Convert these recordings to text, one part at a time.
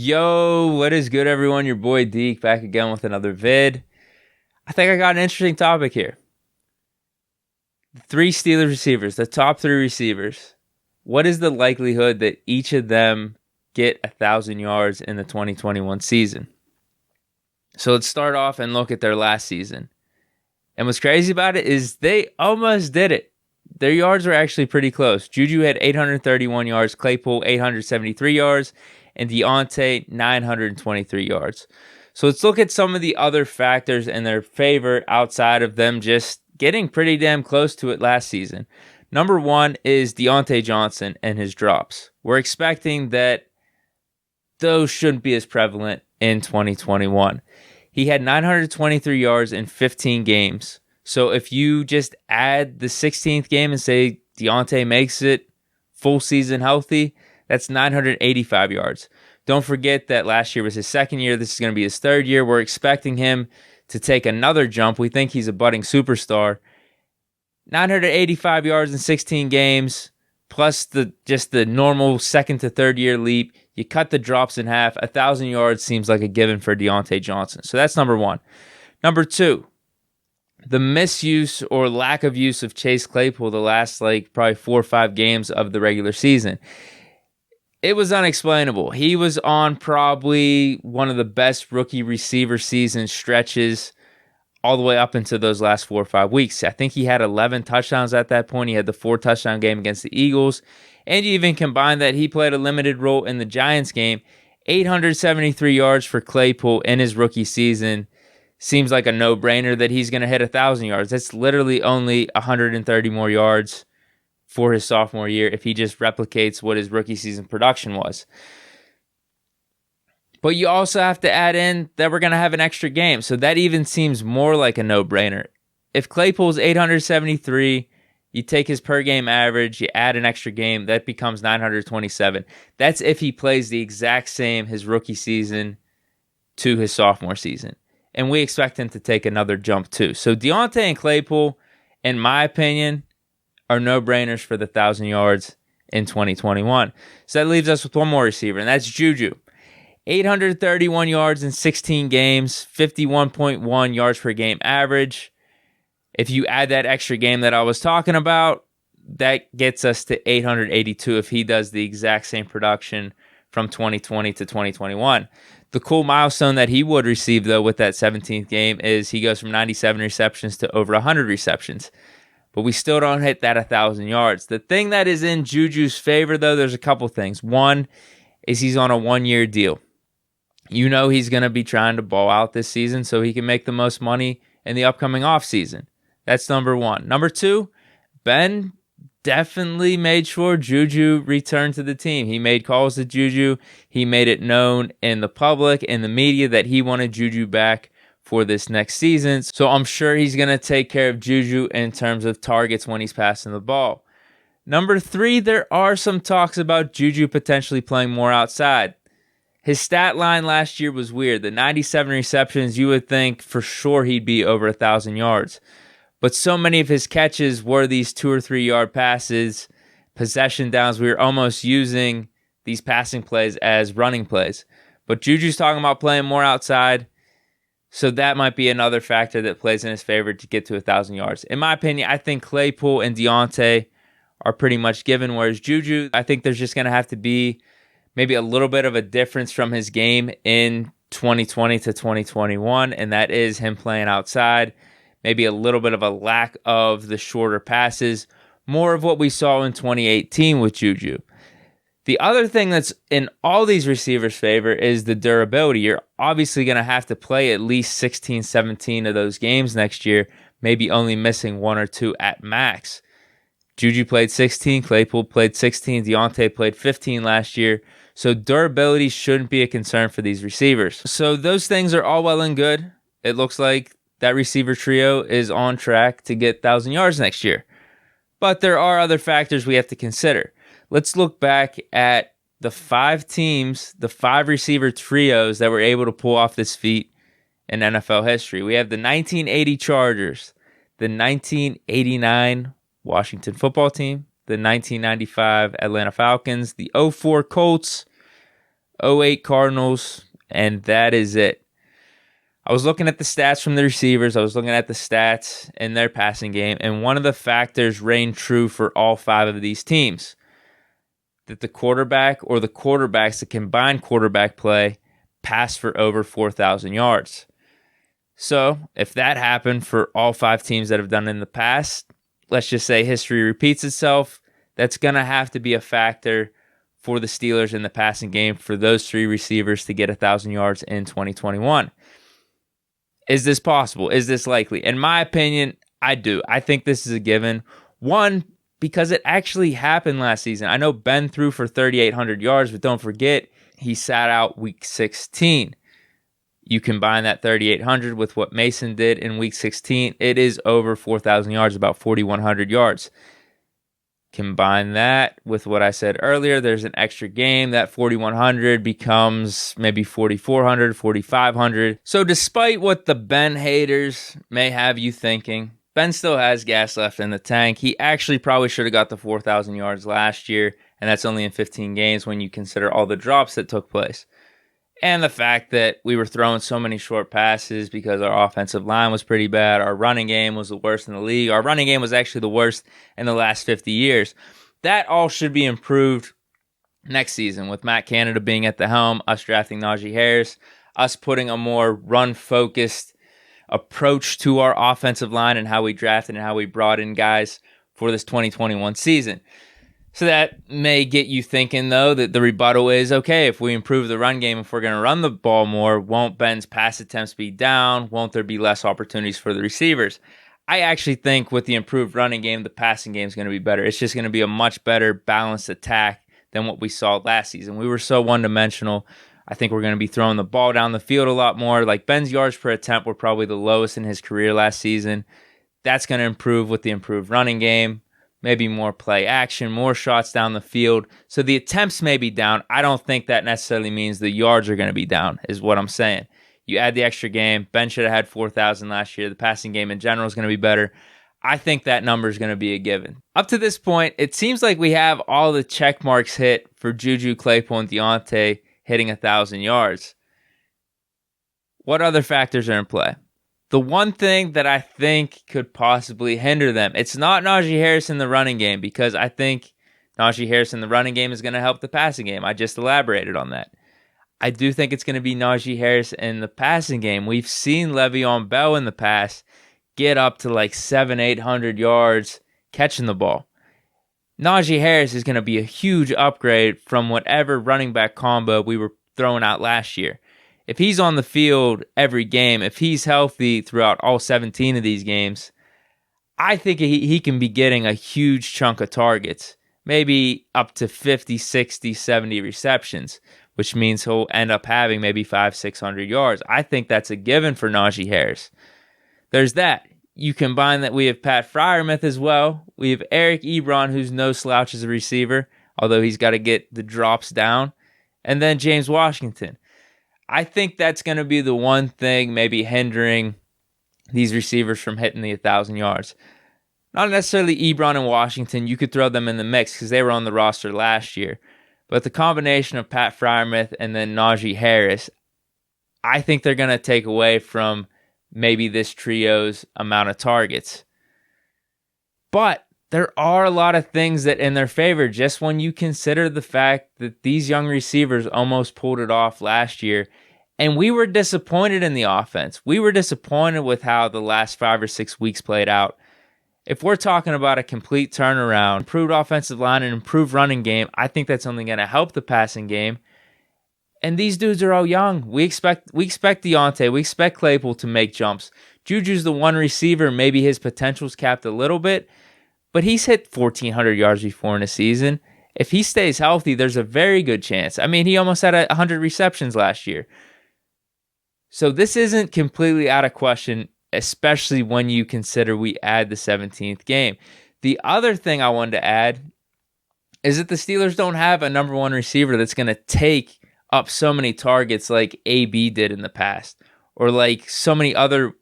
Yo, what is good, everyone? Your boy Deke back again with another vid. I think I got an interesting topic here. Three Steelers receivers, the top three receivers. What is the likelihood that each of them get 1,000 yards in the 2021 season? So let's start off and look at their last season. And what's crazy about it is they almost did it. Their yards were actually pretty close. Juju had 831 yards, Claypool 873 yards, and Diontae 923 yards. So let's look at some of the other factors in their favor outside of them just getting pretty damn close to it last season. Number one is Diontae Johnson and his drops. We're expecting that those shouldn't be as prevalent in 2021. He had 923 yards in 15 games. So if you just add the 16th game and say Diontae makes it full season healthy, that's 985 yards. Don't forget that last year was his second year. This is going to be his third year. We're expecting him to take another jump. We think he's a budding superstar. 985 yards in 16 games, plus the normal second to third year leap. You cut the drops in half. 1,000 yards seems like a given for Diontae Johnson. So that's number one. Number two, the misuse or lack of use of Chase Claypool the last probably 4 or 5 games of the regular season. It was unexplainable. He was on probably one of the best rookie receiver season stretches all the way up into those last 4 or 5 weeks. I think he had 11 touchdowns at that point. He had the 4-touchdown game against the Eagles. And you even combine that he played a limited role in the Giants game. 873 yards for Claypool in his rookie season. Seems like a no-brainer that he's going to hit 1,000 yards. That's literally only 130 more yards for his sophomore year if he just replicates what his rookie season production was. But you also have to add in that we're going to have an extra game, so that even seems more like a no-brainer. If Claypool's 873, you take his per-game average, you add an extra game, that becomes 927. That's if he plays the exact same his rookie season to his sophomore season. And we expect him to take another jump too. So Diontae and Claypool, in my opinion, are no-brainers for the 1,000 yards in 2021. So that leaves us with one more receiver, and that's Juju. 831 yards in 16 games, 51.1 yards per game average. If you add that extra game that I was talking about, that gets us to 882 if he does the exact same production from 2020 to 2021. The cool milestone that he would receive, though, with that 17th game is he goes from 97 receptions to over 100 receptions. But we still don't hit that 1,000 yards. The thing that is in Juju's favor, though, there's a couple things. One is he's on a 1-year deal. You know he's going to be trying to ball out this season so he can make the most money in the upcoming offseason. That's number one. Number two, Ben definitely made sure Juju returned to the team. He made calls to Juju. He made it known in the public, in the media, that he wanted Juju back for this next season. So I'm sure he's going to take care of Juju in terms of targets when he's passing the ball. Number three, there are some talks about Juju potentially playing more outside. His stat line last year was weird. The 97 receptions, you would think for sure he'd be over 1,000 yards. But so many of his catches were these 2 or 3 yard passes, possession downs. We were almost using these passing plays as running plays. But Juju's talking about playing more outside. So that might be another factor that plays in his favor to get to 1,000 yards. In my opinion, I think Claypool and Diontae are pretty much given, whereas Juju, I think there's just going to have to be maybe a little bit of a difference from his game in 2020 to 2021, and that is him playing outside, maybe a little bit of a lack of the shorter passes, more of what we saw in 2018 with Juju. The other thing that's in all these receivers' favor is the durability. You're obviously going to have to play at least 16, 17 of those games next year, maybe only missing 1 or 2 at max. Juju played 16, Claypool played 16, Diontae played 15 last year. So durability shouldn't be a concern for these receivers. So those things are all well and good. It looks like that receiver trio is on track to get 1,000 yards next year. But there are other factors we have to consider. Let's look back at the 5 teams, the 5 receiver trios that were able to pull off this feat in NFL history. We have the 1980 Chargers, the 1989 Washington football team, the 1995 Atlanta Falcons, the '04 Colts, '08 Cardinals, and that is it. I was looking at the stats from the receivers. I was looking at the stats in their passing game, and one of the factors reigned true for all 5 of these teams. That the quarterback or the quarterbacks, the combined quarterback play, passed for over 4,000 yards. So if that happened for all 5 teams that have done it in the past, let's just say history repeats itself, that's going to have to be a factor for the Steelers in the passing game for those 3 receivers to get 1,000 yards in 2021. Is this possible? Is this likely? In my opinion, I do. I think this is a given. One, because it actually happened last season. I know Ben threw for 3,800 yards, but don't forget, he sat out week 16. You combine that 3,800 with what Mason did in week 16, it is over 4,000 yards, about 4,100 yards. Combine that with what I said earlier, there's an extra game. That 4,100 becomes maybe 4,400, 4,500. So despite what the Ben haters may have you thinking, Ben still has gas left in the tank. He actually probably should have got the 4,000 yards last year, and that's only in 15 games when you consider all the drops that took place. And the fact that we were throwing so many short passes because our offensive line was pretty bad. Our running game was the worst in the league. Our running game was actually the worst in the last 50 years. That all should be improved next season with Matt Canada being at the helm, us drafting Najee Harris, us putting a more run-focused approach to our offensive line and how we drafted and how we brought in guys for this 2021 season. So that may get you thinking, though, that the rebuttal is, okay, if we improve the run game, if we're going to run the ball more, won't Ben's pass attempts be down? Won't there be less opportunities for the receivers? I actually think with the improved running game, the passing game is going to be better. It's just going to be a much better balanced attack than what we saw last season. We were so one-dimensional. I think we're going to be throwing the ball down the field a lot more. Like Ben's yards per attempt were probably the lowest in his career last season. That's going to improve with the improved running game. Maybe more play action, more shots down the field. So the attempts may be down. I don't think that necessarily means the yards are going to be down, is what I'm saying. You add the extra game. Ben should have had 4,000 last year. The passing game in general is going to be better. I think that number is going to be a given. Up to this point, it seems like we have all the check marks hit for Juju, Claypool, and Diontae hitting 1,000 yards. What other factors are in play? The one thing that I think could possibly hinder them, it's not Najee Harris in the running game, because I think Najee Harris in the running game is going to help the passing game. I just elaborated on that. I do think it's going to be Najee Harris in the passing game. We've seen Le'Veon Bell in the past get up to like 700-800 yards catching the ball. Najee Harris is going to be a huge upgrade from whatever running back combo we were throwing out last year. If he's on the field every game, if he's healthy throughout all 17 of these games, I think he can be getting a huge chunk of targets, maybe up to 50, 60, 70 receptions, which means he'll end up having maybe 500-600 yards. I think that's a given for Najee Harris. There's that. You combine that we have Pat Freiermuth as well. We have Eric Ebron, who's no slouch as a receiver, although he's got to get the drops down. And then James Washington. I think that's going to be the one thing maybe hindering these receivers from hitting the 1,000 yards. Not necessarily Ebron and Washington. You could throw them in the mix because they were on the roster last year. But the combination of Pat Freiermuth and then Najee Harris, I think they're going to take away from maybe this trio's amount of targets. But there are a lot of things that in their favor, just when you consider the fact that these young receivers almost pulled it off last year, and we were disappointed in the offense. We were disappointed with how the last 5 or 6 weeks played out. If we're talking about a complete turnaround, improved offensive line, and improved running game, I think that's only going to help the passing game. And these dudes are all young. We expect Diontae, we expect Claypool to make jumps. Juju's the one receiver, maybe his potential's capped a little bit, but he's hit 1,400 yards before in a season. If he stays healthy, there's a very good chance. I mean, he almost had 100 receptions last year. So this isn't completely out of question, especially when you consider we add the 17th game. The other thing I wanted to add is that the Steelers don't have a number one receiver that's going to take up so many targets like AB did in the past, or like so many other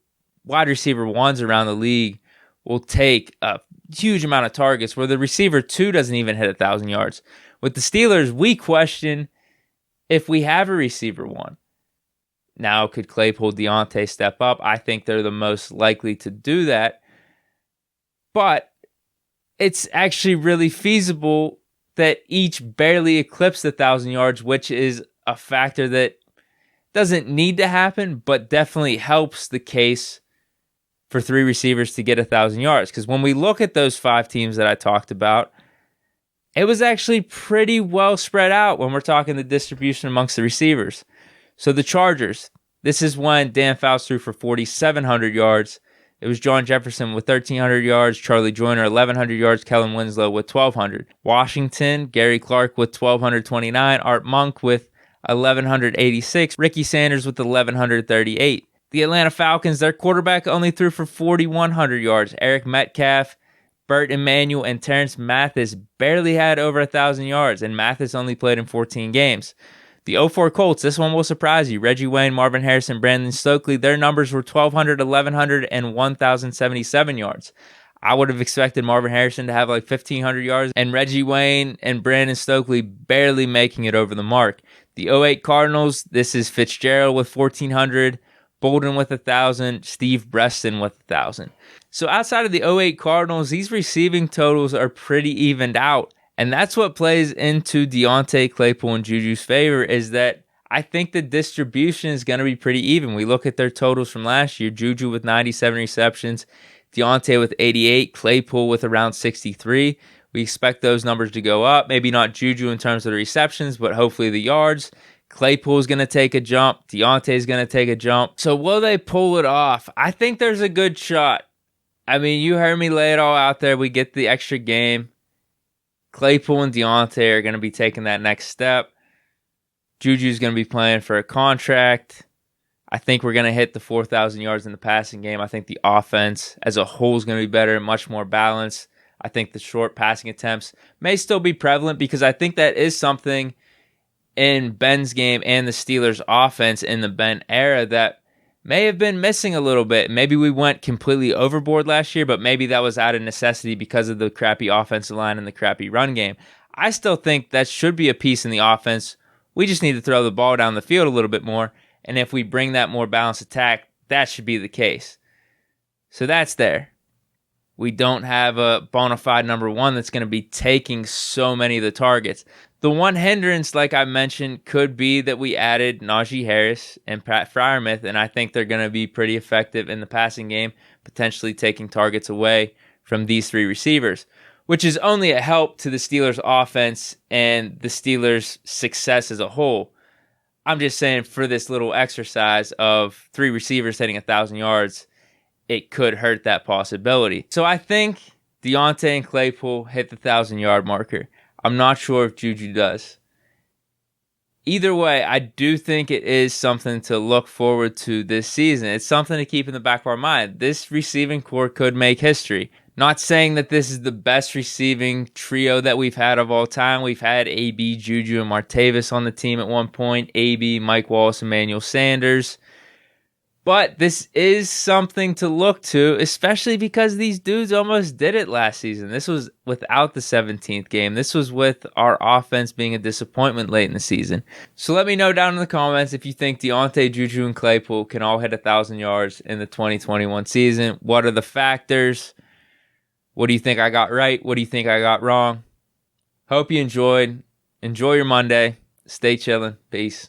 wide receiver ones around the league will take a huge amount of targets where the receiver 2 doesn't even hit 1,000 yards. With the Steelers, we question if we have a receiver one. Now, could Claypool, Diontae step up? I think they're the most likely to do that. But it's actually really feasible that each barely eclipse 1,000 yards, which is a factor that doesn't need to happen, but definitely helps the case for three receivers to get 1,000 yards. Because when we look at those 5 teams that I talked about, it was actually pretty well spread out when we're talking the distribution amongst the receivers. So the Chargers, this is when Dan Fouts threw for 4,700 yards. It was John Jefferson with 1,300 yards, Charlie Joyner 1,100 yards, Kellen Winslow with 1,200. Washington, Gary Clark with 1,229, Art Monk with 1,186, Ricky Sanders with 1,138. The Atlanta Falcons, their quarterback only threw for 4,100 yards. Eric Metcalf, Burt Emanuel, and Terrence Mathis barely had over 1,000 yards, and Mathis only played in 14 games. The 04 Colts, this one will surprise you. Reggie Wayne, Marvin Harrison, Brandon Stokely, their numbers were 1,200, 1,100, and 1,077 yards. I would have expected Marvin Harrison to have like 1,500 yards, and Reggie Wayne and Brandon Stokely barely making it over the mark. The 08 Cardinals, this is Fitzgerald with 1,400, Bolden with 1,000, Steve Breston with 1,000. So outside of the 08 Cardinals, these receiving totals are pretty evened out. And that's what plays into Diontae, Claypool, and Juju's favor, is that I think the distribution is going to be pretty even. We look at their totals from last year. Juju with 97 receptions, Diontae with 88, Claypool with around 63. We expect those numbers to go up. Maybe not Juju in terms of the receptions, but hopefully the yards. Claypool is going to take a jump. Diontae is going to take a jump. So will they pull it off? I think there's a good shot. I mean, you heard me lay it all out there. We get the extra game. Claypool and Diontae are going to be taking that next step. Juju's going to be playing for a contract. I think we're going to hit the 4,000 yards in the passing game. I think the offense as a whole is going to be better, much more balanced. I think the short passing attempts may still be prevalent because I think that is something in Ben's game and the Steelers' offense in the Ben era that may have been missing a little bit. Maybe we went completely overboard last year, but maybe that was out of necessity because of the crappy offensive line and the crappy run game. I still think that should be a piece in the offense. We just need to throw the ball down the field a little bit more, and if we bring that more balanced attack, that should be the case. So that's there. We don't have a bona fide number one that's going to be taking so many of the targets. The one hindrance, like I mentioned, could be that we added Najee Harris and Pat Freiermuth, and I think they're going to be pretty effective in the passing game, potentially taking targets away from these three receivers, which is only a help to the Steelers' offense and the Steelers' success as a whole. I'm just saying for this little exercise of three receivers hitting 1,000 yards, it could hurt that possibility. So I think Diontae and Claypool hit the 1,000-yard marker. I'm not sure if Juju does. Either way, I do think it is something to look forward to this season. It's something to keep in the back of our mind. This receiving core could make history. Not saying that this is the best receiving trio that we've had of all time. We've had AB, Juju, and Martavis on the team at one point. AB, Mike Wallace, Emmanuel Sanders. But this is something to look to, especially because these dudes almost did it last season. This was without the 17th game. This was with our offense being a disappointment late in the season. So let me know down in the comments if you think Diontae, Juju, and Claypool can all hit 1,000 yards in the 2021 season. What are the factors? What do you think I got right? What do you think I got wrong? Hope you enjoyed. Enjoy your Monday. Stay chilling. Peace.